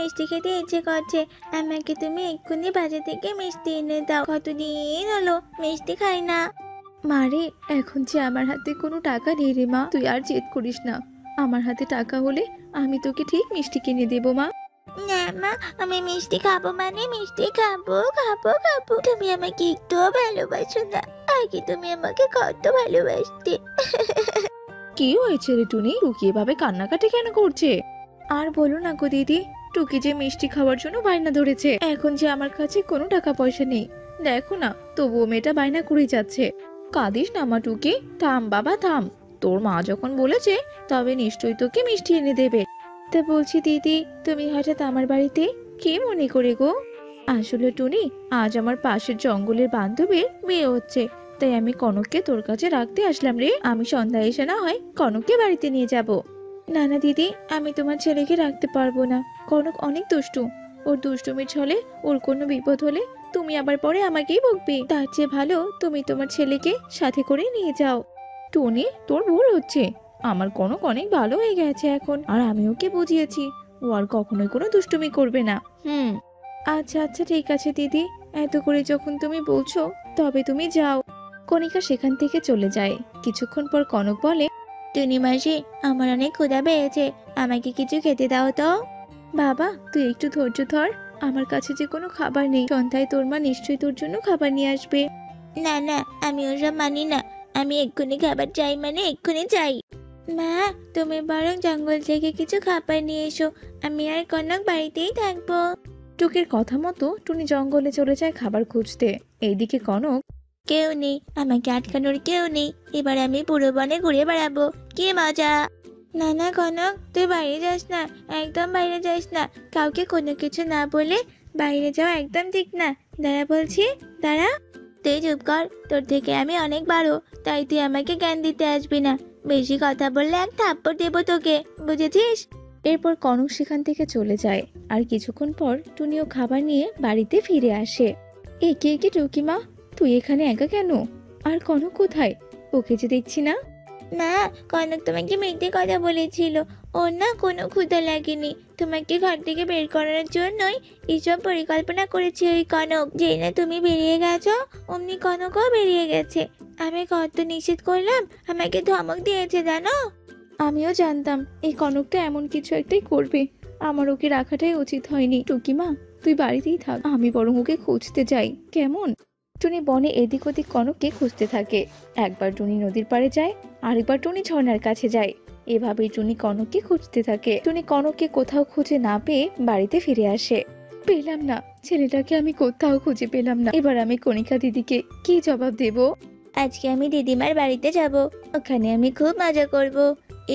মিষ্টি খেতে ইচ্ছে করছে। আমাকে তুমি এক্ষুনি বাজার থেকে মিষ্টি এনে দাও। কতদিন হলো মিষ্টি খাই না। মারে, এখন যে আমার হাতে কোনো টাকা নেই রে মা, তুই আর জেদ করিস না। আমার হাতে টাকা হলে আমি তোকে ঠিক মিষ্টি কিনে দেবো মা। না মা, আমি মিষ্টি খাবো মানে মিষ্টি খাবো খাবো খাবো। তুমি আমাকে একটুও ভালোবাসো না। আগে তুমি আমাকে কত ভালোবাসতে। কি হয়েছে রে টুনি? টুকি এভাবে কান্নাকাটি কেন করছে? আর বলো না গো দিদি, টুকি যে মিষ্টি খাওয়ার জন্য বায়না ধরেছে। এখন যে আমার কাছে কোনো টাকা পয়সা নেই, দেখো না তবুও মেয়েটা বায়না করে যাচ্ছে। কাঁদিস না মা টুকি, থাম বাবা থাম। তোর মা যখন বলেছে তবে নিশ্চয়ই তোকে মিষ্টি এনে দেবে। তা বলছি দিদি, তুমি হঠাৎ আমার বাড়িতে কি মনে করে গো? আসলে টুনি, আজ আমার পাশের জঙ্গলের বান্ধবীর বিয়ে হচ্ছে, তাই আমি কনককে তোর কাছে রাখতে আসলাম রে। আমি সন্ধ্যা এসে না হয় কনককে বাড়িতে নিয়ে যাব। না না দিদি, আমি তোমার ছেলেকে রাখতে পারবো না। কনক অনেক দুষ্টু। ওর দুষ্টুমির ছলে ওর কোনো বিপদ হলে তুমি আবার পরে আমাকেই বকবে। তার চেয়ে ভালো তুমি তোমার ছেলেকে সাথে করে নিয়ে যাও। টুনি, তোর ভুল হচ্ছে। আমার কনক অনেক ভালো হয়ে গেছে এখন, আর আমি ওকে বুঝিয়েছি ও আর কখনোই কোনো দুষ্টুমি করবে না। আচ্ছা আচ্ছা ঠিক আছে দিদি, এত করে যখন তুমি বলছো তবে তুমি যাও। কণিকা সেখান থেকে চলে যায়। কিছুক্ষণ পর কনক বলে, টুনি মাসি, আমার অনেক ক্ষুধা পেয়েছে, আমাকে কিছু খেতে দাও তো। বাবা তুই একটু ধৈর্য ধর, আমার কাছে যে কোনো খাবার নেই। সন্ধ্যায় তোর মা নিশ্চয়ই তোর জন্য খাবার নিয়ে আসবে। না না, আমি ওসব মানি না। আমি এক্ষুনি খাবার চাই মানে এক্ষুনি চাই। মা, তুমি বরং জঙ্গল থেকে কিছু খাবার নিয়ে এসো, আমি আর কনক বাড়িতেই থাকবো। টুকির কথা মতো টুনি জঙ্গলে চলে যায় খাবার খুঁজতে। এইদিকে কনক, কেউ নেই, আমাকে আটকানোর কেউ নেই। এবার আমি পুরো বনে ঘুরে বেড়াবো, কি মজা। না না কনক, তুই বাইরে যাস না, একদম বাইরে যাস না। কাউকে কোনো কিছু না বলে বাইরে যাওয়া একদম ঠিক না। দাঁড়া বলছি, দাঁড়া। তুই চুপ কর, তোর থেকে আমি অনেক বড়, তাই তুই আমাকে জ্ঞান দিতে আসবি না। বেশি কথা বললে এক থাপ্পড় দেবো তোকে, বুঝেছিস? এরপর কনক সেখান থেকে চলে যায়। আর কিছুক্ষণ পর টুনিও খাবার নিয়ে বাড়িতে ফিরে আসে। একে একে টুকিমা, তুই এখানে একা কেন? আর কনক কোথায়? ওকে যে দেখছি না। মা, কনক তোমাকে মিথ্যে কথা বলেছিল। ওর না কোনো ক্ষুধা লাগেনি। তোমাকে ঘর থেকে বের করার জন্যই এইসব পরিকল্পনা করেছে ওই কনক। যেই না তুমি বেরিয়ে গেছো অমনি কনকও বেরিয়ে গেছে। আমি কত নিষেধ করলাম, আমাকে ধমক দিয়েছে জানো। আমিও জানতাম এই কনকটা এমন কিছু একটাই করবে। আমার ওকে রাখাটাই উচিত হয়নি। টুকিমা, তুই বাড়িতেই থাক, আমি বরং ওকে খুঁজতে যাই, কেমন? টুনি বনে এদিক ওদিক কনককে খুঁজতে থাকে। একবার টুনি নদীর পাড়ে যায়, আরেকবার টুনি ঝর্ণার কাছে যায়। এভাবেই টুনি কনককে খুঁজতে থাকে। টুনি কনককে কোথাও খুঁজে না পেয়ে বাড়িতে ফিরে আসে। পেলাম না, ছেলেটাকে আমি কোথাও খুঁজে পেলাম না। এবার আমি কণিকা দিদিকে কি জবাব দেব? আজকে আমি দিদিমার বাড়িতে যাব, ওখানে আমি খুব মজা করব।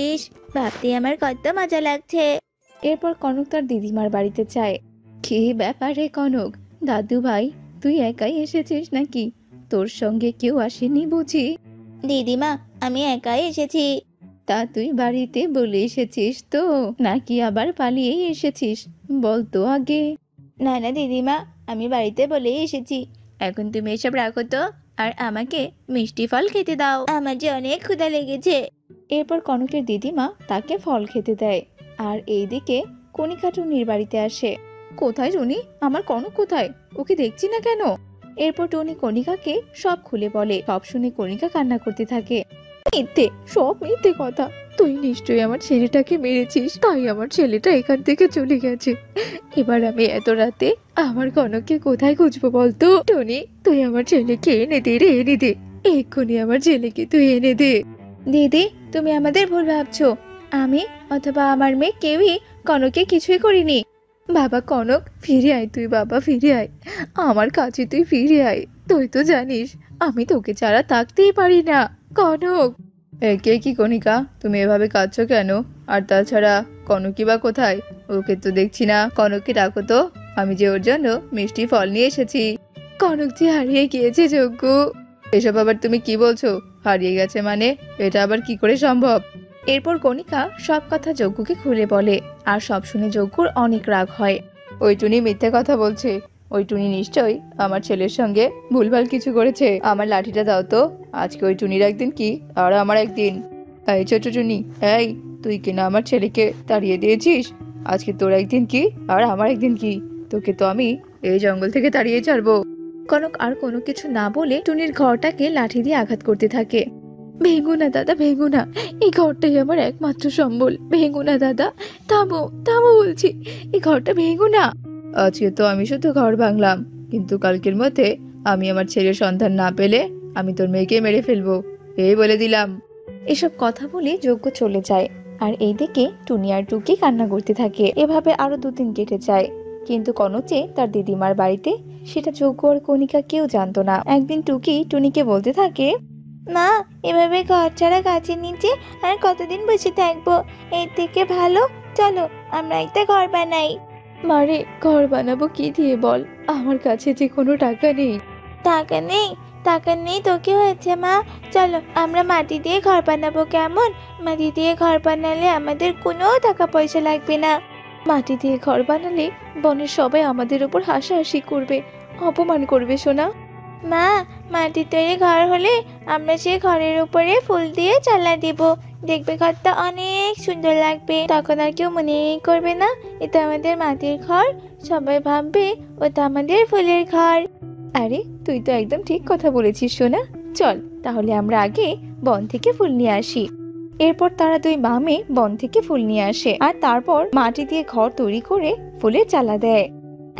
ইস, ভাবতে আমার কত মজা লাগছে। এরপর কনক তার দিদিমার বাড়িতে যায়। কি ব্যাপার রে কনক, দাদু ভাই তুই একাই এসেছিস নাকি? তোর সঙ্গে কেউ আসেনি বুঝি? দিদিমা, আমি একাই এসেছি। তা তুই বাড়িতে বলে এসেছিস তো, নাকি আবার পালিয়েই এসেছিস? বল তো আগে। না না দিদিমা, আমি বাড়িতে বলেই এসেছি। এখন তুমি এসব রাখো তো, আর আমাকে মিষ্টি ফল খেতে দাও, আমার যে অনেক ক্ষুধা লেগেছে। এরপর কনকের দিদিমা তাকে ফল খেতে দেয়। আর এইদিকে কণিকা টুনির বাড়িতে আসে। কোথায় টুনি? আমার কনক কোথায়? ওকে দেখছি না কেন? এরপর টুনি কণিকাকে সব খুলে বলে। সব শুনে কণিকা কান্না করতে থাকে। মিথ্যে, সব মিথ্যে কথা। তুই নিশ্চয়ই আমার ছেলেটাকে মেরেছিস, তাই আমার ছেলেটা এখান থেকে চলে গেছে। এবার আমি এত রাতে আমার কনককে কোথায় খুঁজবো বলতো? টুনি, তুই আমার ছেলেকে এনে দে রে, এনে দে। এক্ষুনি আমার ছেলেকে তুই এনে দে। দিদি, তুমি আমাদের ভুল ভাবছো। আমি অথবা আমার মেয়ে কেউই কনককে কিছুই করিনি। বাবা কনক, ফিরে আয় তুই, বাবা ফিরে আয়, আমার কাছে তুই ফিরে আয়। তুই তো জানিস আমি তোকে ছাড়া থাকতেই পারি না। কনক। কে কি কণিকা, তুমি এভাবে কাঁদছো কেন? আর তাছাড়া কনকই বা কোথায়? ওকে তো দেখছি না। কনককে ডাকো তো, আমি যে ওর জন্য মিষ্টি ফল নিয়ে এসেছি। কনক যে হারিয়ে গিয়েছে যজ্ঞ। এসব আবার তুমি কি বলছো? হারিয়ে গেছে মানে? এটা আবার কি করে সম্ভব? এরপর কণিকা সব কথা যজ্ঞকে খুলে বলে। আর সব শুনে যজ্ঞর অনেক রাগ হয়। ওই টুনি মিথ্যে কথা বলছে। ওই টুনি নিশ্চয়ই আমার ছেলের সঙ্গে ভুলভাল কিছু করেছে। আমার লাঠিটা দাও তো, আজকে ওই টুনির একদিন কি আর আমার একদিন। এই ছোট টুনি, এই তুই কিনা আমার ছেলেকে তাড়িয়ে দিয়েছিস। আজকে তোর একদিন কি আর আমার একদিন কি, তোকে তো আমি এই জঙ্গল থেকে তাড়িয়ে ছাড়বো। কনক আর কোনো কিছু না বলে টুনির ঘরটাকে লাঠি দিয়ে আঘাত করতে থাকে। ভেঙো না দাদা, ভেঙো না, এই ঘরটাই আমার একমাত্র সম্বল, ভেঙো না দাদা, থামো থামো বলছি, এই ঘরটা ভেঙো না। আজকে তো আমি শুধু ঘর ভাঙলাম, কিন্তু কালকের মধ্যে আমি আমার ছেলের সন্ধান না পেলে আমি তোর মেয়েকে মেরে ফেলবো, এই বলে দিলাম। এসব কথা বলে যজ্ঞ চলে যায়, আর এইদিকে টুনি আর টুকি কান্না করতে থাকে। এভাবে আরো 2 দিন কেটে যায়, কিন্তু কনক যে তার দিদিমার বাড়িতে, সেটা যজ্ঞ আর কণিকা কেউ জানতো না। একদিন টুকি টুনিকে বলতে থাকে, মা, এভাবে ঘর ছাড়া গাছের নিচে আর কতদিন বসে থাকবো? এর থেকে ভালো চলো আমরা একটা ঘর বানাই। মারে, ঘর বানাবো কি দিয়ে বল, আমার কাছে যে কোনো টাকা নেই। টাকা নেই? টাকা নেই তো কি হয়েছে মা, চলো আমরা মাটি দিয়ে ঘর বানাবো, কেমন? মাটি দিয়ে ঘর বানালে আমাদের কোনো টাকা পয়সা লাগবে না। মাটি দিয়ে ঘর বানালে বনের সবাই আমাদের উপর হাসাহাসি করবে, অপমান করবে সোনা। মা, মাটির তৈরি ঘর হলে আমরা সেই ঘরের উপরে ফুল দিয়ে চালা দিব, দেখবে ঘরটা অনেক সুন্দর লাগবে, তখন আর কেউ মনেই করবে না এটা আমাদের মাটির ঘর, সবাই ভাববে ওটা আমাদের ফুলের ঘর। আরে তুই তো একদম ঠিক কথা বলেছিস সোনা, চল তাহলে আমরা আগে বন থেকে ফুল নিয়ে আসি। এরপর তারা 2 মা মেয়ে বন থেকে ফুল নিয়ে আসে, আর তারপর মাটি দিয়ে ঘর তৈরি করে ফুলের চালা দেয়।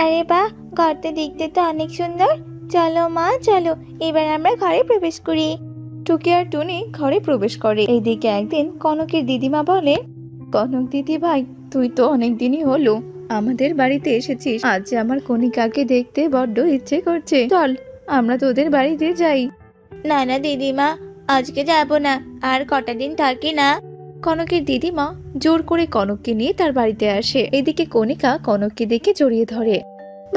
আরে বাহ, ঘরটা দেখতে তো অনেক সুন্দর, চলো মা চলো এবার আমরা ঘরে প্রবেশ করি। টুকি আর টুনি ঘরে প্রবেশ করে। এইদিকে একদিন কনকের দিদিমা বলে, কনক দিদি ভাই, তুই তো অনেক দিনই হলো আমাদের বাড়িতে এসেছিস, আজ আমার কণিকাকে দেখতে বড্ড ইচ্ছে করছে, চল আমরা তোদের বাড়িতে যাই। না না দিদিমা, আজকে যাব না, আর কটা দিন থাকি না। কনকের দিদিমা জোর করে কনককে নিয়ে তার বাড়িতে আসে। এদিকে কণিকা কনককে দেখে জড়িয়ে ধরে।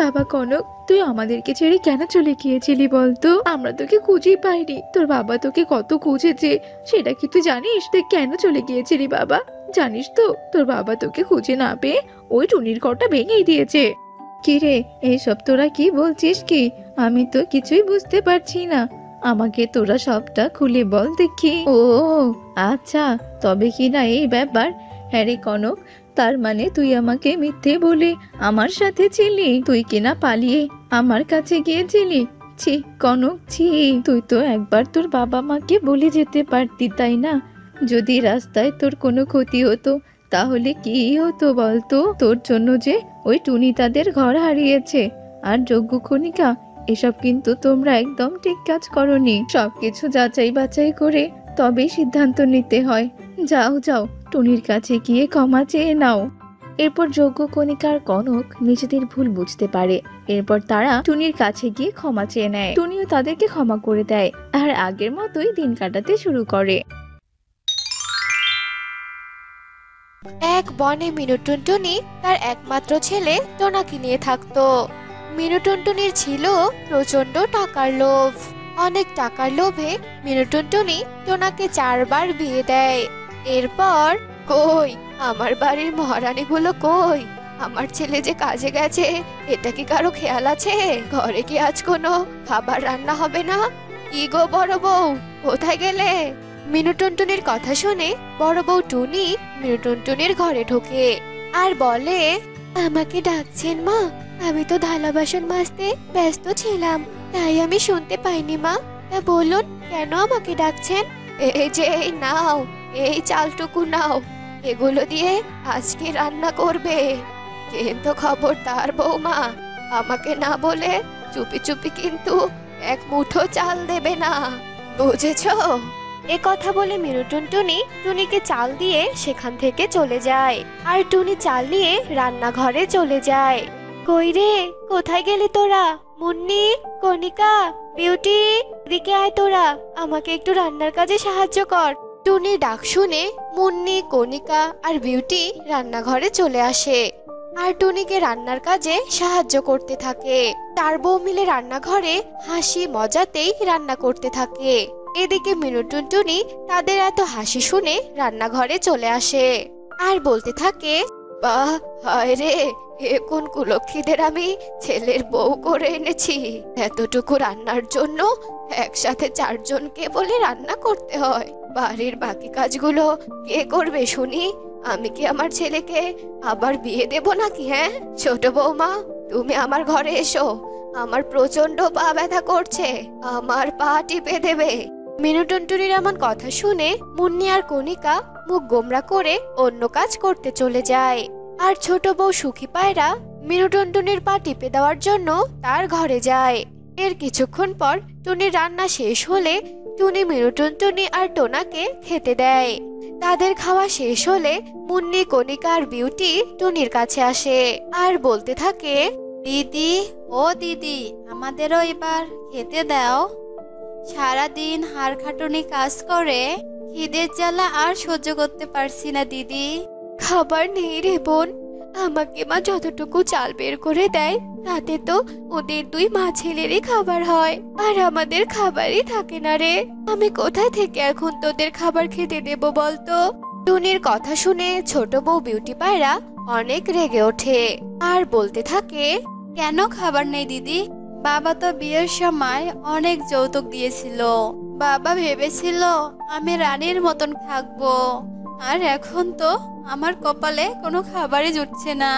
বাবা কনক, তুই আমাদেরকে ছেড়ে কেন চলে গিয়েছিলি বলতো? আমরা তোকে খুঁজেই পাইনি, তোর বাবা তোকে কত খুঁজেছে সেটা কি তুই জানিস? তুই কেন চলে গিয়েছিলি বাবা? জানিস তো তোর বাবা তোকে খুঁজে না পেয়ে ওই টুনির ঘরটা ভেঙেই দিয়েছে। কি রে, এইসব তোরা কি বলছিস কি? আমি তো কিছুই বুঝতে পারছি না, আমাকে তোরা সবটা খুলে বল দেখি। ও আচ্ছা, তবে কি না এই ব্যাপার। হ্যাঁ রে কনক, তার মানে তুই আমাকে মিথ্যে বলে আমার সাথে ছিলি, তুই কিনা পালিয়ে আমার কাছে গিয়েছিলি। ছি কনক, ছি, তুই তো একবার তোর বাবা মাকে বলে যেতে পারতি তাই না? যদি রাস্তায় তোর কোনো ক্ষতি হতো তাহলে কি হতো বলতো? তোর জন্য যে ওই টুনি তাদের ঘর হারিয়েছে। আর যজ্ঞ কণিকা, এসব কিন্তু তোমরা একদম ঠিক কাজ করনি। সবকিছু যাচাই বাছাই করে তবেই সিদ্ধান্ত নিতে হয়। যাও যাও, টুনির কাছে গিয়ে ক্ষমা চেয়ে নাও। এরপর যজ্ঞ কণিকা আর কনক নিজেদের ভুল বুঝতে পারে। এরপর তারা টুনির কাছে গিয়ে ক্ষমা চেয়ে নেয়। টুনিও তাদেরকে ক্ষমা করে দেয়, আর আগের মতোই দিন কাটাতে শুরু করে। এক বনে মিনু টুনটুনি তার একমাত্র ছেলে টোনাকে নিয়ে থাকতো। মিনু টুনটুনির ছিল প্রচন্ড টাকার লোভ। অনেক টাকার লোভে মিনু টুনটুনি টোনাকে 4 বার বিয়ে দেয়। এরপর কই আমার বাড়ির মহারানীগুলো কই? আমার ছেলে যে কাজে গেছে, এটা কি কারো খেয়াল আছে? ঘরে কি আজ কোনো খাবার রান্না হবে না? কি গো বড় বউ, কোথায় গেলে? মিনু টুনটুনির কথা শুনে বড় বউ টুনি মিনু টুনটুনির ঘরে ঢোকে আর বলে, আমাকে ডাকছেন মা? আমি তো থালা বাসন মাজতে ব্যস্ত ছিলাম, তাই আমি শুনতে পাইনি মা। তা বলুন কেন আমাকে ডাকছেন? এই যে এই নাও, এই চালটুকু নাও, এগুলো দিয়ে আজকে রান্না করবে। কিন্তু খবরদার বৌমা, আমাকে না বলে চুপি চুপি কিন্তু 1 মুঠো চাল দেবে না, বুঝেছো? এ কথা বলে মিনু টুনটুনি টুনিকে চাল দিয়ে সেখান থেকে চলে যায়। আর টুনি চাল নিয়ে রান্নাঘরে চলে যায়। কই রে, কোথায় গেলি তোরা? মুন্নি, কণিকা, বিউটি, এদিকে আয় তোরা, আমাকে একটু রান্নার কাজে সাহায্য কর। টুনির ডাক শুনে মুন্নি, কণিকা আর বিউটি রান্নাঘরে চলে আসে আর টুনিকে রান্নার কাজে সাহায্য করতে থাকে। 4 বউ মিলে রান্নাঘরে হাসি মজাতেই রান্না করতে থাকে। এদিকে মিনু টুনটুনি তাদের এত হাসি শুনে রান্নাঘরে চলে আসে আর বলতে থাকে, বাহ, হায় রে, এ কোন কুলক্ষীদের আমি ছেলের বউ করে এনেছি। এতটুকু রান্নার জন্য একসাথে 4 জনকে বলে রান্না করতে হয়। বাড়ির বাকি কাজগুলো কে করবে শুনি? আমি কি আমার ছেলেকে আবার বিয়ে দেব নাকি? হ্যাঁ ছোট বৌমা, তুমি আমার ঘরে এসো, আমার প্রচন্ড পা ব্যথা করছে, আমার পা টিপে দেবে। মিনুটুনটুনির এমন কথা শুনে মুন্নি আর কণিকা মুখ গোমরা করে অন্য কাজ করতে চলে যায়। আর ছোট বউ সুখী পায়রা মিনুটুনটুনির পা টিপে দেওয়ার জন্য তার ঘরে যায়। এর কিছুক্ষণ পর টুনির রান্না শেষ হলে টুনি মিনুটুনটুনি আর টোনাকে খেতে দেয়। তাদের খাওয়া শেষ হলে মুন্নি, কণিকা আর বিউটি টুনির কাছে আসে আর বলতে থাকে, দিদি, ও দিদি, আমাদেরও এবার খেতে দাও। সারাদিন হাড় খাটুনি কাজ করে খিদের জ্বালা আর সহ্য করতে পারছি না দিদি। খাবার নেই রে বোন, আমাকে মা যতটুকু চাল বের করে দেয় তাতে তো ওদের দুই মা ছেলেরই খাবার হয়, আর আমাদের খাবারই থাকে না রে। আমি কোথায় থেকে এখন তোদের খাবার খেতে দেব বলতো? টুনির কথা শুনে ছোট বউ বিউটি পায়রা অনেক রেগে ওঠে আর বলতে থাকে, কেন খাবার নেই দিদি? বাবা তো বিয়ের সময় অনেক যৌতুক দিয়েছিল। বাবা ভেবেছিল আমি রানীর মতন থাকবো, আর এখন তো আমার কপালে কোনো খাবারই জুটছে না।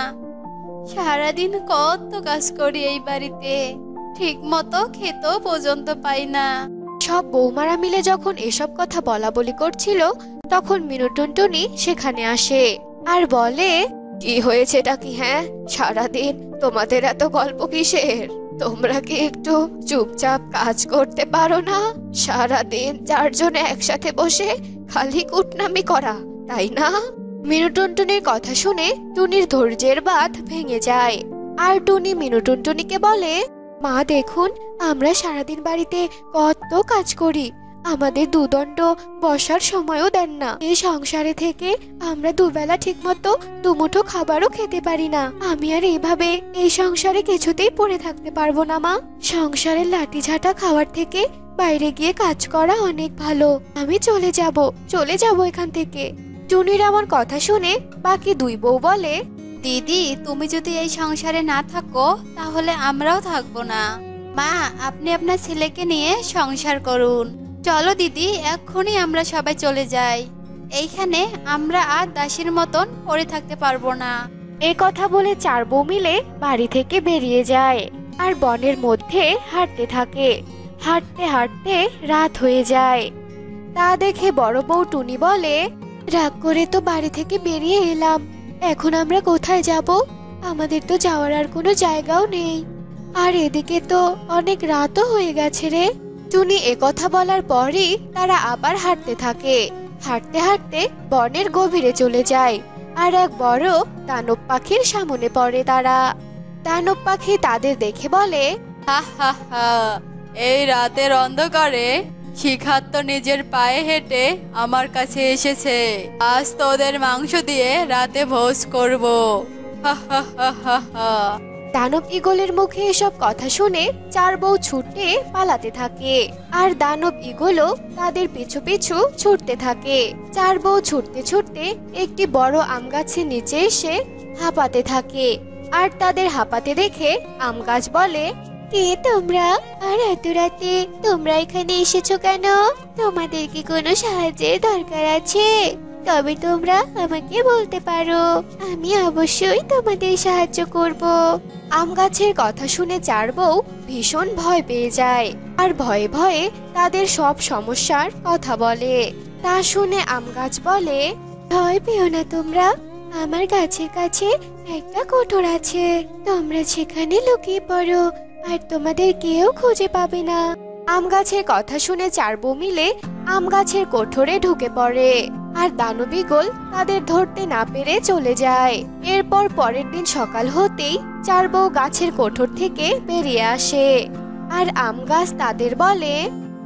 সারাদিন কত কাজ করি এই বাড়িতে, ঠিক মতো খেতেও পর্যন্ত পাই না। সব বৌমারা মিলে যখন এসব কথা বলা বলি করছিল তখন মিনুটুনটুনি সেখানে আসে আর বলে, কি হয়েছেটা কি? হ্যাঁ, সারাদিন তোমাদের এত গল্প কিসের? তোমরা কি একটু চুপচাপ কাজ করতে পারো না? সারাদিন চারজনে একসাথে বসে খালি কুটনামি করা, তাই না? মিনুটুনটুনির কথা শুনে টুনির ধৈর্যের বাঁধ ভেঙে যায় আর টুনি মিনুটুনটুনিকে বলে, মা দেখুন, আমরা সারাদিন বাড়িতে কত কাজ করি, আমাদের দুদণ্ড বসার সময়ও দেন না। এই সংসারে থেকে আমরা দুবেলা ঠিকমতো দুমুঠো খাবারও খেতে পারি না। আমি আর এইভাবে এই সংসারে কিছুতেই পড়ে থাকতে পারবো না মা। সংসারের লাঠি ঝাঁটা খাওয়ার থেকে বাইরে গিয়ে কাজ করা অনেক ভালো। আমি চলে যাব এখান থেকে। টুনির আমার কথা শুনে বাকি দুই বউ বলে, দিদি, তুমি যদি এই সংসারে না থাকো তাহলে আমরাও থাকবো না। মা, আপনি আপনার ছেলেকে নিয়ে সংসার করুন। চলো দিদি, এক্ষুনি আমরা সবাই চলে যাই। এইখানে আমরা আর দাসীর মতন পড়ে থাকতে পারবো না। এই কথা বলে চার বউ মিলে বাড়ি থেকে বেরিয়ে যায় আর বনের মধ্যে হাঁটতে থাকে। হাঁটতে হাঁটতে রাত হয়ে যায়। তা দেখে বড় বউ টুনি বলে, রাগ করে তো বাড়ি থেকে বেরিয়ে এলাম, এখন আমরা কোথায় যাব? আমাদের তো যাওয়ার আর কোনো জায়গাও নেই, আর এদিকে তো অনেক রাতও হয়ে গেছে রে। টুনি একথা বলার পরই তারা আবার হাঁটতে থাকে। হাঁটতে হাঁটতে বনের গভীরে চলে যায় আর এক বড় দানব পাখির সামনে পড়ে তারা। দানব পাখি তাদের দেখে বলে, হা হা হা, এই রাতের অন্ধকারে শিখার তো নিজের পায়ে হেঁটে আমার কাছে এসেছে। আজ তোদের মাংস দিয়ে রাতে ভোজ করব। হা হা হা হা হা। দানব ঈগলের মুখে এসব কথা শুনে চার বউ ছুটে পালাতে থাকে আর দানব ঈগলও তাদের পিছু পিছু ছুটতে থাকে। চার বউ ছুটতে ছুটতে একটি বড় আম গাছের নিচে এসে হাঁপাতে থাকে আর তাদের হাঁপাতে দেখে আম গাছ বলে, কে তোমরা? আর এত রাতে তোমরা এখানে এসেছো কেন? তোমাদের কি কোনো সাহায্যের দরকার আছে? তবে তোমরা আমাকে বলতে পারো, আমি অবশ্যই তোমাদের সাহায্য করব। আম গাছের কথা শুনে চার বউ ভীষণ ভয় পেয়ে যায় আর ভয়ে ভয়ে তাদের সব সমস্যার কথা বলে। তা শুনে আম গাছ বলে, ভয় পেও না তোমরা, আমার গাছের কাছে একটা কোঠর আছে, তোমরা সেখানে লুকিয়ে পড়ো আর তোমাদের কেউ খুঁজে পাবে না। আম গাছের কথা শুনে চার বউ মিলে আম গাছের কোঠরে ঢুকে পড়ে আর দানব ঈগল তাদের ধরতে না পেরে চলে যায়। এরপর পরের দিন সকাল হতেই চার বউ গাছের কোঠর থেকে বেরিয়ে আসে আর আম গাছ তাদের বলে,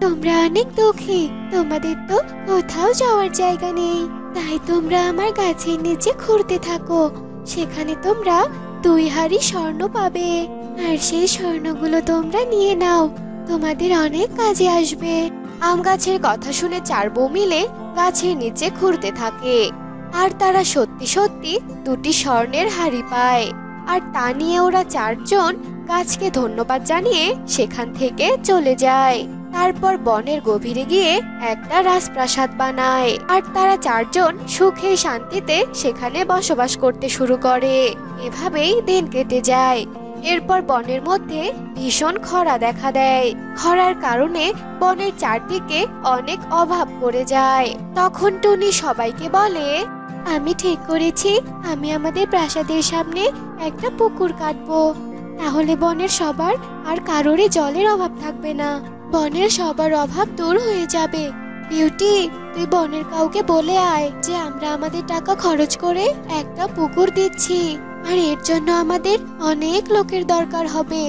তোমরা অনেক দুঃখী, তোমাদের তো কোথাও যাওয়ার জায়গা নেই, তাই তোমরা আমার গাছের নিচে ঘুরতে থাকো, সেখানে তোমরা 2 হাঁড়ি স্বর্ণ পাবে, আর সেই স্বর্ণগুলো তোমরা নিয়ে নাও, তোমাদের অনেক কাজে আসবে। আম গাছের কথা শুনে চার বউ মিলে গাছের নিচে ঘুরতে থাকে আর তারা সত্যি সত্যি 2টি স্বর্ণের হাঁড়ি পায় আর তা নিয়ে ওরা চারজন গাছকে ধন্যবাদ জানিয়ে সেখান থেকে চলে যায়। তারপর বনের গভীরে গিয়ে একটা রাজপ্রাসাদ বানায় আর তারা চারজন সুখে শান্তিতে সেখানে বসবাস করতে শুরু করে। এভাবেই দিন কেটে যায়। এরপর বনের মধ্যে ভীষণ খরা দেখা দেয়। খরার কারণে বনের চারদিকে অনেক অভাব পড়ে যায়। তখন টুনি সবাইকে বলে, আমি ঠিক করেছি আমি আমাদের প্রাসাদের সামনে একটা পুকুর কাটবো। তাহলে বনের সবার আর কারোরই জলের অভাব থাকবে না। বনের সবার অভাব দূর হয়ে যাবে। বিউটি, তুই বনের কাউকে বলে আয় যে আমরা আমাদের টাকা খরচ করে একটা পুকুর দিচ্ছি, আর এর জন্য আমাদের অনেক লোকের দরকার হবে।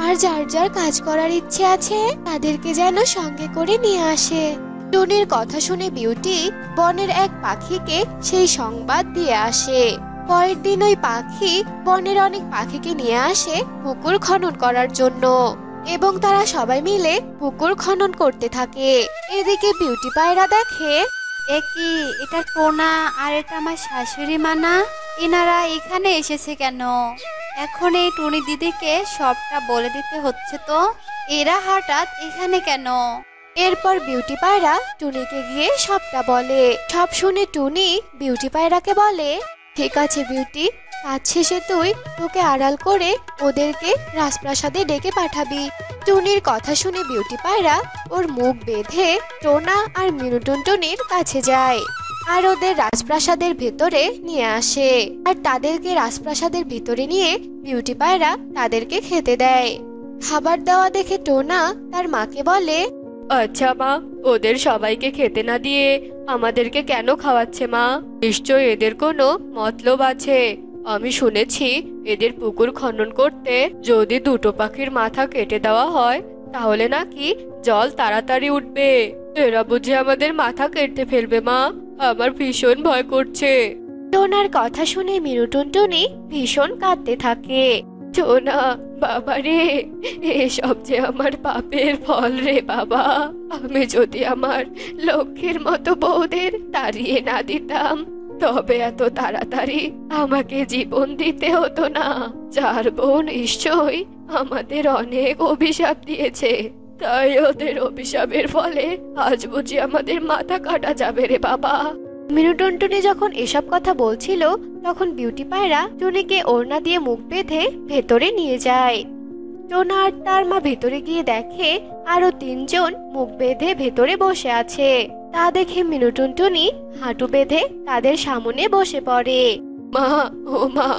আর যার যার কাজ করার ইচ্ছে আছে তাদেরকে যেন সঙ্গে করে নিয়ে আসে। টুনির কথা শুনে বিউটি বনের এক পাখিকে সেই সংবাদ দিয়ে আসে। পরের দিন ওই পাখি বনের অনেক পাখিকে নিয়ে আসে পুকুর খনন করার জন্য, এবং তারা সবাই মিলে পুকুর খনন করতে থাকে। এদিকে বিউটি পায়রা দেখে, কি এটা টোনা আর এটা আমার শাশুড়ি মা না? এনারা এখানে এসেছে কেন? এখন এই টুনি দিদিকে সবটা বলে দিতে হচ্ছে তো। এরা হঠাৎ এখানে কেন? এরপর বিউটি পায়রা টুনিকে গিয়ে সবটা বলে। সব শুনে টুনি বিউটি পায়রাকে বলে, ঠিক আছে বিউটি, কাজ শেষে তুই তোকে আড়াল করে ওদেরকে রাজপ্রাসাদে ডেকে পাঠাবি। টুনির কথা শুনে বিউটি পায়রা ওর মুখ বেঁধে টোনা আর মিনুটুনটুনির কাছে যায় আর ওদের রাজপ্রাসাদের ভেতরে নিয়ে আসে। আর তাদেরকে রাজপ্রাসাদের ভিতরে নিয়ে বিউটি পায়রা তাদেরকে খেতে দেয়। খাবার দেওয়া দেখে টোনা তার মাকে বলে, আচ্ছা মা, ওদের সবাইকে খেতে না দিয়ে আমাদেরকে কেন খাওয়াচ্ছে মা? নিশ্চয় এদের কোনো মতলব আছে। আমি শুনেছি এদের পুকুর খনন করতে যদি দুটো পাখির মাথা কেটে দেওয়া হয় তাহলে নাকি জল তাড়াতাড়ি উঠবে। এরা বুঝে আমাদের মাথা কেটে ফেলবে মা, আমার ভীষণ ভয় করছে। টোনার কথা শুনে মিনুটুনটুনি ভীষণ কাঁদতে থাকে। টোনা বাবা রে, এসব যে আমার পাপের ফল রে বাবা। আমি যদি আমার লক্ষ্মীর মতো বউদের তাড়িয়ে না দিতাম তবে এত তাড়াতাড়ি আমাকে জীবন দিতে হতো না। চার বউ নিশ্চয়ই আমাদের অনেক অভিশাপ দিয়েছে, তাই ওদের অভিশাপের ফলে আজ বুঝি আমাদের মাথা কাটা যাবে রে বাবা। মিনুটুনটুনি যখন এসব কথা বলছিল তখন বিউটি পায়রা টুনিকে ওড়না দিয়ে মুখ বেঁধে ভেতরে নিয়ে যায়। টোনা আর তার মা ভেতরে গিয়ে দেখে আরো তিনজন মুখ বেঁধে ভেতরে বসে আছে। তা দেখে মিনুটুনটুনি হাঁটু বেঁধে তাদের সামনে বসে পড়ে। মা, ও মা,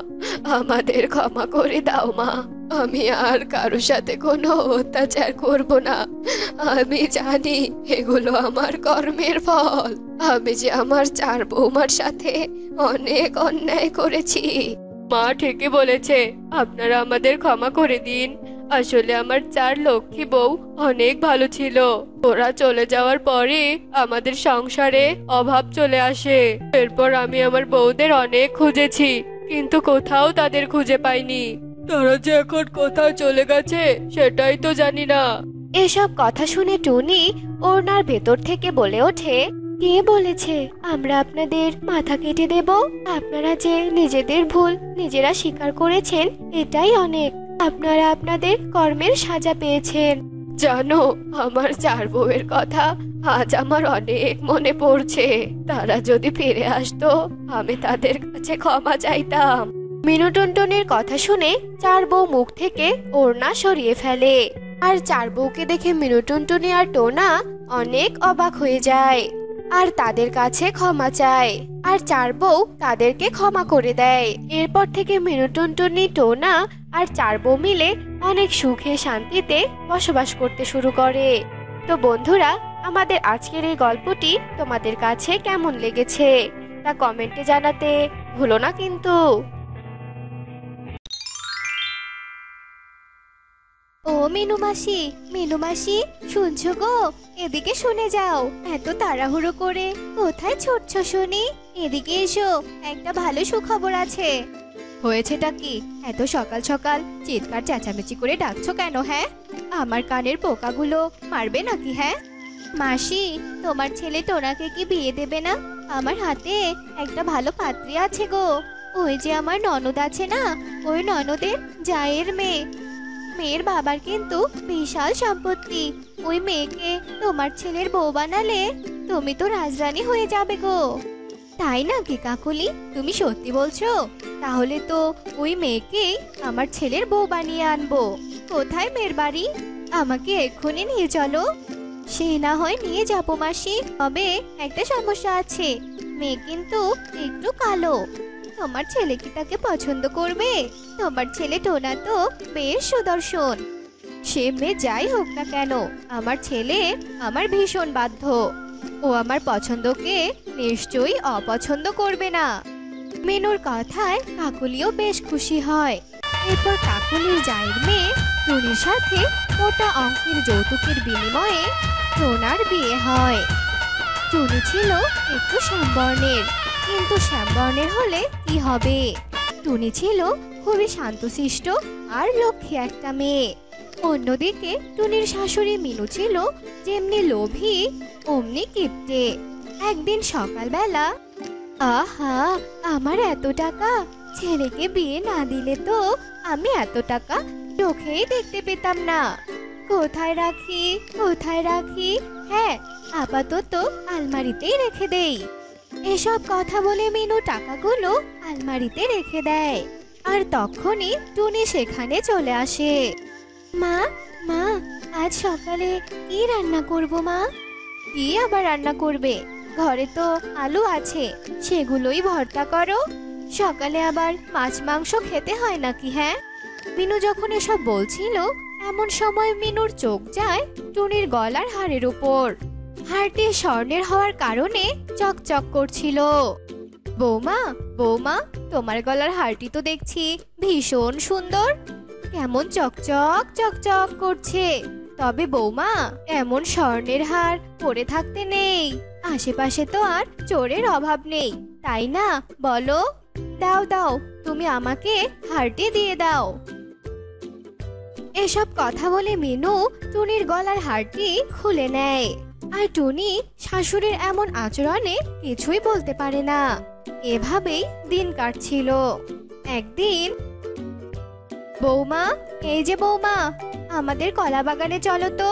আমাদের ক্ষমা করে দাও মা। আমি আর কারো সাথে কোনো অত্যাচার করব না। আমি জানি এগুলো আমার কর্মের ফল। আমি যে আমার চার বৌমার সাথে অনেক অন্যায় করেছি। মা ঠিকই বলেছে, আপনারা আমাদের ক্ষমা করে দিন। আসলে আমার চার লক্ষ্মী বউ অনেক ভালো ছিল। ওরা চলে যাওয়ার পরে আমাদের সংসারে অভাব চলে আসে। এরপর আমি আমার বউদের অনেক খুঁজেছি, কিন্তু কোথাও তাদের খুঁজে পাইনি। তারা যে এখন কোথায় চলে গেছে সেটাই তো জানি না। এসব কথা শুনে টুনি ওড়নার ভেতর থেকে বলে ওঠে, কে বলেছে আমরা আপনাদের মাথা কেটে দেব? আপনারা যে নিজেদের ভুল নিজেরা স্বীকার করেছেন এটাই অনেক। আপনারা আপনাদের কর্মের সাজা পেয়েছেন। জানো, আমার চার বউয়ের কথা আজ আমার অনেক মনে পড়ছে। তারা যদি ফিরে আসতো আমি তাদের কাছে ক্ষমা চাইতাম। মিনুটুনটুনির কথা শুনে চার বউ মুখ থেকে ওড়না সরিয়ে ফেলে। আর চার বউকে দেখে মিনুটুনটুনি আর টোনা অনেক অবাক হয়ে যায় আর তাদের কাছে ক্ষমা চায়। আর চার বউ তাদেরকে ক্ষমা করে দেয়। এরপর থেকে মিনুটুনটুনি, টোনা আর চার বউ মিলে অনেক সুখে শান্তিতে বসবাস করতে শুরু করে। তো বন্ধুরা, আমাদের আজকের এই গল্পটি তোমাদের কাছে কেমন লেগেছে তা কমেন্টে জানাতে ভুলো না কিন্তু। ও মিনু মাসি, শুনছো গো? এদিকে শুনে যাও। এত তাড়াহুড়ো করে কোথায় ছুটছো শুনি? এদিকে এসো, একটা ভালো সুখবর আছে। হয়েছেটা কি? এত সকাল সকাল চিৎকার চেঁচামেচি করে ডাকছো কেন? হ্যাঁ, আমার কানের পোকাগুলো মারবে নাকি? হ্যাঁ মাসি, তোমার ছেলে টোনাকে কি বিয়ে দেবে না? আমার হাতে একটা ভালো পাত্রী আছে গো। ওই যে আমার ননদ আছে না, ওই ননদের জায়ের মেয়ে মেয়ের বাবার কিন্তু বিশাল সম্পত্তি। ওই মেয়েকে তোমার ছেলের বউ বানালে তুমি তো রাজরানী হয়ে যাবে গো। তাই নাকি কাকুলি, তুমি সত্যি বলছো? তাহলে তো ওই মেয়েকেই আমার ছেলের বউ বানিয়ে আনবো। কোথায় মেয়ের বাড়ি? আমাকে এক্ষুনি নিয়ে চলো। সে না হয় নিয়ে যাবো মাসি, তবে একটা সমস্যা আছে, মেয়ে কিন্তু একটু কালো। তোমার ছেলে কি তাকে পছন্দ করবে? তোমার ছেলে টোনা তো বেশ সুদর্শন। সে মেয়ে যাই হোক না কেন, আমার ছেলে আমার ভীষণ বাধ্য। ও আমার পছন্দকে নিশ্চয়ই অপছন্দ করবে না। মিনুর কথায় কাকুলিও বেশ খুশি হয়। এরপর কাকুলির জায়ের মেয়ে টুনির সাথে মোটা অঙ্কের যৌতুকের বিনিময়ে টোনার বিয়ে হয়। টুনি ছিল একটু শ্যামবর্ণের, কিন্তু শ্যামবর্ণের হলে কি হবে, টুনি ছিল খুবই শান্তশিষ্ট আর লক্ষ্মী একটা মেয়ে। অন্যদিকে টুনির শাশুড়ি মিনু ছিল যেমনি লোভী অমনি কিপ্টে। একদিন সকালবেলা, আহা আমার এত টাকা, ছেলেকে বিয়ে না দিলে তো আমি এত টাকা চোখেই দেখতে পেতাম না। কোথায় রাখি কোথায় রাখি, হ্যাঁ আপাতত আলমারিতেই রেখে দেই। এসব কথা বলে মিনু টাকাগুলো আলমারিতে রেখে দেয়। আর তখনই টুনি সেখানে চলে আসে। মা মা, আজ সকালে কি রান্না করব মা? কি আবার রান্না করবে? ঘরে তো আলু আছে, সেগুলোই ভর্তা করো। সকালে আবার মাছ মাংস খেতে হয় নাকি? হ্যাঁ। মিনু যখন এসব বলছিল, এমন সময় মিনুর চোখ যায় টুনির গলার হাড়ের উপর। হাড়টি স্বর্ণের হওয়ার কারণে চকচক করছিল। বৌমা বৌমা, তোমার গলার হাড়টি তো দেখছি ভীষণ সুন্দর, কেমন চকচক চকচক করছে। তবে বৌমা, এমন স্বর্ণের হার পরে থাকতে নেই। আশেপাশে তো আর চোরের অভাব নেই, তাই না বলো? দাও দাও, তুমি আমাকে হারটি দিয়ে দাও। এসব কথা বলে মিনু টুনির গলার হারটি খুলে নেয়। আর টুনি শাশুড়ির এমন আচরণে কিছুই বলতে পারে না। এভাবেই দিন কাটছিল। একদিন, বৌমা, এই যে বৌমা, আমাদের কলা বাগানে চলো তো।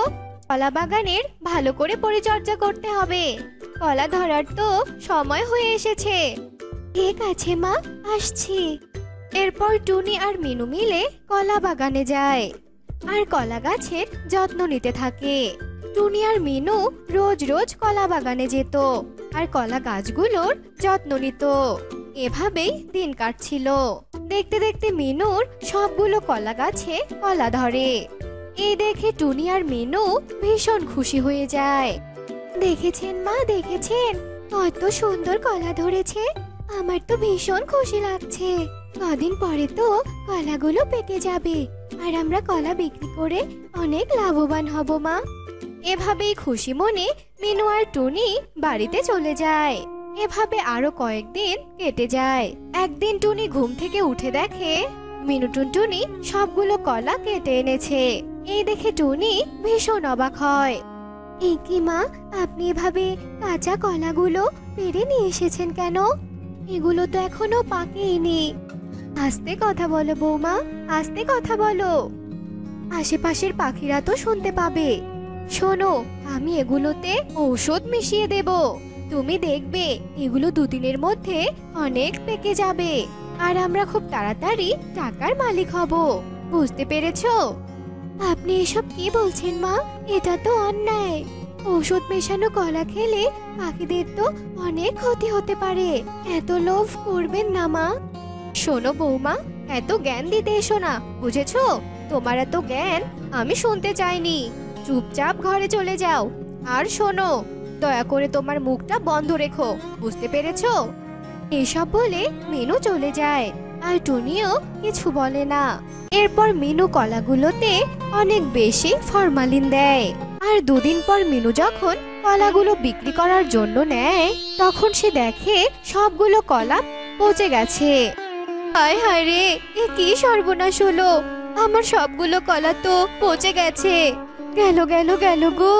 কলা বাগানের ভালো করে পরিচর্যা করতে হবে, কলা ধরার তো সময় হয়ে এসেছে। ঠিক আছে মা, আসছি। এরপর টুনি আর মিনু মিলে কলা বাগানে যায় আর কলা গাছের যত্ন নিতে থাকে। টুনি আর মিনু রোজ রোজ কলা বাগানে যেত আর কলা গাছগুলোর যত্ন নিত। এভাবেই দিন কাটছিল। দেখতে দেখতে মিনুর সবগুলো কলা গাছে কলা ধরে। এই দেখে টুনি আর মিনু ভীষণ খুশি হয়ে যায়। দেখেছেন মা, দেখেছেন কত সুন্দর কলা ধরেছে, আমার তো ভীষণ খুশি লাগছে। কদিন পরে তো কলাগুলো পেকে যাবে আর আমরা কলা বিক্রি করে অনেক লাভবান হব মা। এভাবেই খুশি মনে মিনু আর টুনি বাড়িতে চলে যায়। এভাবে আরো কয়েকদিন কেটে যায়। একদিন টুনি ঘুম থেকে উঠে দেখে মিনু টুনটুনি সবগুলো কলা কেটে এনেছে। এই দেখে টুনি ভীষণ অবাক হয়। এই কি মা, আপনি এভাবে কাঁচা কলাগুলো পেড়ে নিয়ে এসেছেন কেন? এগুলো তো এখনো পাকেইনি। আস্তে কথা বলো বৌমা, আস্তে কথা বলো, আশেপাশের পাখিরা তো শুনতে পাবে। শোনো, আমি এগুলোতে ঔষধ মিশিয়ে দেব, তুমি দেখবে এগুলো দুদিনের মধ্যে অনেক পেকে যাবে আর আমরা খুব তাড়াতাড়ি টাকার মালিক হব। বুঝতে পেরেছো? আপনি এসব কি বলছেন মা? এটা তো অন্যায়। ঔষধ মেশানো কলা খেলে পাখিদের তো অনেক ক্ষতি হতে পারে। এত লোভ করবেন না মা। শোনো বৌমা, এত জ্ঞান দিতে এসো না, বুঝেছো? তোমার এত জ্ঞান আমি শুনতে চাইনি। চুপচাপ ঘরে চলে যাও। আর শোনো, দয়া করে তোমার মুখটা বন্ধ রেখো, বুঝতে পেরেছো? এসব বলে মিনু চলে যায় আর টুনিও কিছু বলে না। এরপর মিনু কলাগুলোতে অনেক বেশি ফরমালিন দেয়। আর দুদিন পর মিনু যখন কলাগুলো বিক্রি করার জন্য নেয়, তখন সে দেখে সবগুলো কলা পচে গেছে। হায় হায় রে, এ কি সর্বনাশ হলো! আমার সবগুলো কলা তো পচে গেছে। গেল গেল গেল গো,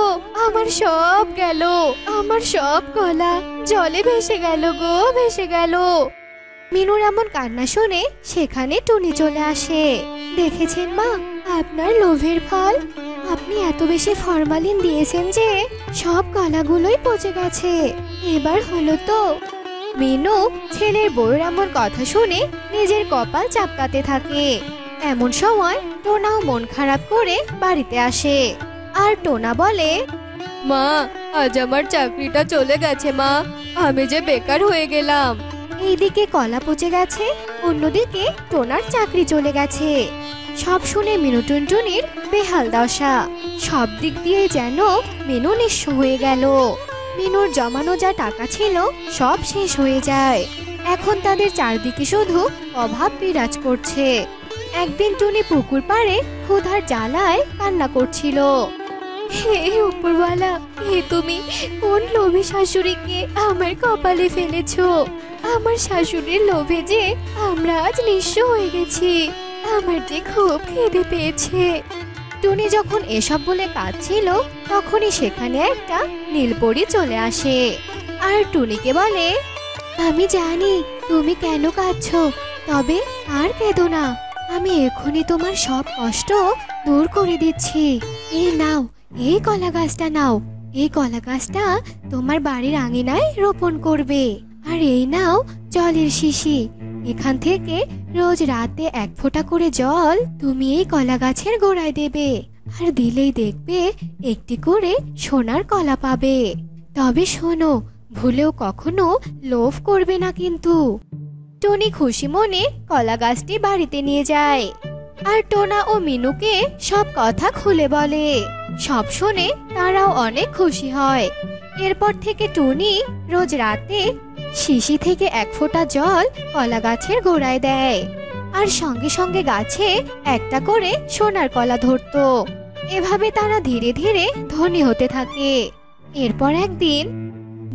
আমার সব গেল, আমার সব কলা জলে ভেসে গেল গো, ভেসে গেল। মিনুর এমন কান্না শুনে সেখানে টুনি চলে আসে। দেখেছেন মা, আপনার লোভের ফল। আপনি এত বেশি ফরমালিন দিয়েছেন যে সব কলাগুলোই পচে গেছে। এবার হলো তো। মিনু ছেলের বউয়ের এমন কথা শুনে নিজের কপাল চাপকাতে থাকে। এমন সময় টোনাও মন খারাপ করে বাড়িতে আসে। আর টোনা বলে, মা, আজ আমার চাকরিটা চলে গেছে মা। আমি যে বেকার হয়ে গেলাম। এইদিকে কলা পচে গেছে, অন্যদিকে টোনার চাকরি চলে গেছে। সব শুনে মিনু টুনটুনির বেহাল দশা। সব দিক দিয়ে যেন মিনু নিঃস্ব হয়ে গেল। মিনুর জমানো যা টাকা ছিল সব শেষ হয়ে যায়। এখন তাদের চারদিকে শুধু অভাব বিরাজ করছে। একদিন টুনি পুকুর পাড়ে ক্ষুধার জ্বালায় কান্না করছিল। হে উপরওয়ালা, হে তুমি কোন লোভী শাশুড়িকে আমার কপালে ফেলেছো? আমার শাশুড়ির লোভে যে আমরা আজ নিঃস্ব হয়ে গেছি। আমার যে খুব খিদে পেয়েছে। টুনি যখন এসব বলে কাঁদছিল তখনই সেখানে একটা নীলপরি চলে আসে আর টুনিকে বলে, আমি জানি তুমি কেন কাঁদছো, তবে আর কেঁদো না। আমি এখনই তোমার সব কষ্ট দূর করে দিচ্ছি। এই নাও, এই কলা গাছটা নাও। এই কলা গাছটা তোমার বাড়ির আঙিনায় রোপণ করবে। আর এই নাও জলের শিশি। এখান থেকে রোজ রাতে 1 ফোঁটা করে জল তুমি এই কলা গাছের গোড়ায় দেবে। আর দিলেই দেখবে একটি করে সোনার কলা পাবে। তবে শোনো, ভুলেও কখনো লোভ করবে না কিন্তু। টনি খুশি মনে কলা গাছটি বাড়িতে নিয়ে যায় আর টোনা ও মিনুকে সব কথা খুলে বলে। সব শুনে তারাও অনেক খুশি হয়। এরপর থেকে টুনি রোজ রাতে শিশি থেকে 1 ফোঁটা জল কলা গাছের গোড়ায় দেয়। আর সঙ্গে সঙ্গে গাছে একটা করে সোনার কলা ধরতো। এভাবে তারা ধীরে ধীরে ধনী হতে থাকে। এরপর একদিন,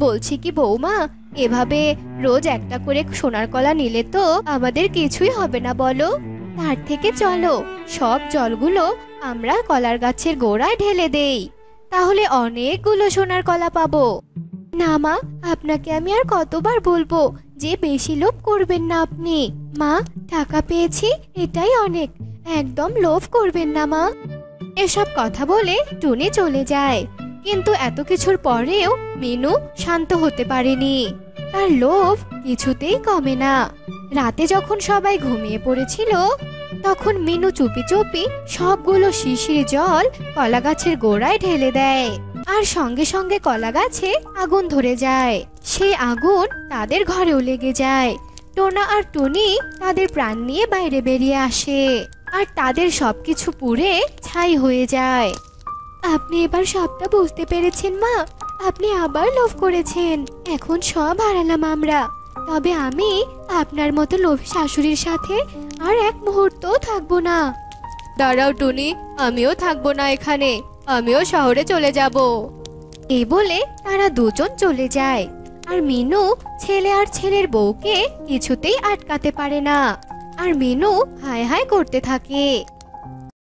বলছি কি বৌমা, এভাবে রোজ একটা করে সোনার কলা নিলে তো আমাদের কিছুই হবে না বলো। তার থেকে চলো সব জলগুলো আমরা কলার গাছের গোড়ায় ঢেলে দেই, তাহলে অনেকগুলো সোনার কলা পাবো। না মা, আপনাকে আমি আর কতবার বলবো যে বেশি লোভ করবেন না আপনি। মা, টাকা পেয়েছি এটাই অনেক, একদম লোভ করবেন না মা। এসব কথা বলে টুনি চলে যায়। কিন্তু এত কিছুর পরেও মিনু শান্ত হতে পারেনি। তার লোভ কিছুতেই কমে না। রাতে যখন সবাই ঘুমিয়ে পড়েছিল তখন মিনু চুপি চুপি সবগুলো শিশির জল কলা গাছের গোড়ায় ঢেলে দেয়। আর সঙ্গে সঙ্গে কলা গাছে আগুন ধরে যায়। সেই আগুন তাদের ঘরেও লেগে যায়। টোনা আর টুনি তাদের প্রাণ নিয়ে বাইরে বেরিয়ে আসে আর তাদের সবকিছু পুড়ে ছাই হয়ে যায়। আপনি এবার সবটা বুঝতে পেরেছেন মা? আপনি আবার লোভ করেছেন, এখন সব হারালাম আমরা। তবে আমি আপনার মতো লোভী শাশুড়ির সাথে আর এক মুহূর্তও থাকবো না। দাঁড়াও টুনি, আমিও থাকবো না এখানে, আমিও শহরে চলে যাব। এই বলে তারা দুজন চলে যায়। আর মিনু ছেলে আর ছেলের বউকে কিছুতেই আটকাতে পারে না। আর মিনু হায় হায় করতে থাকে।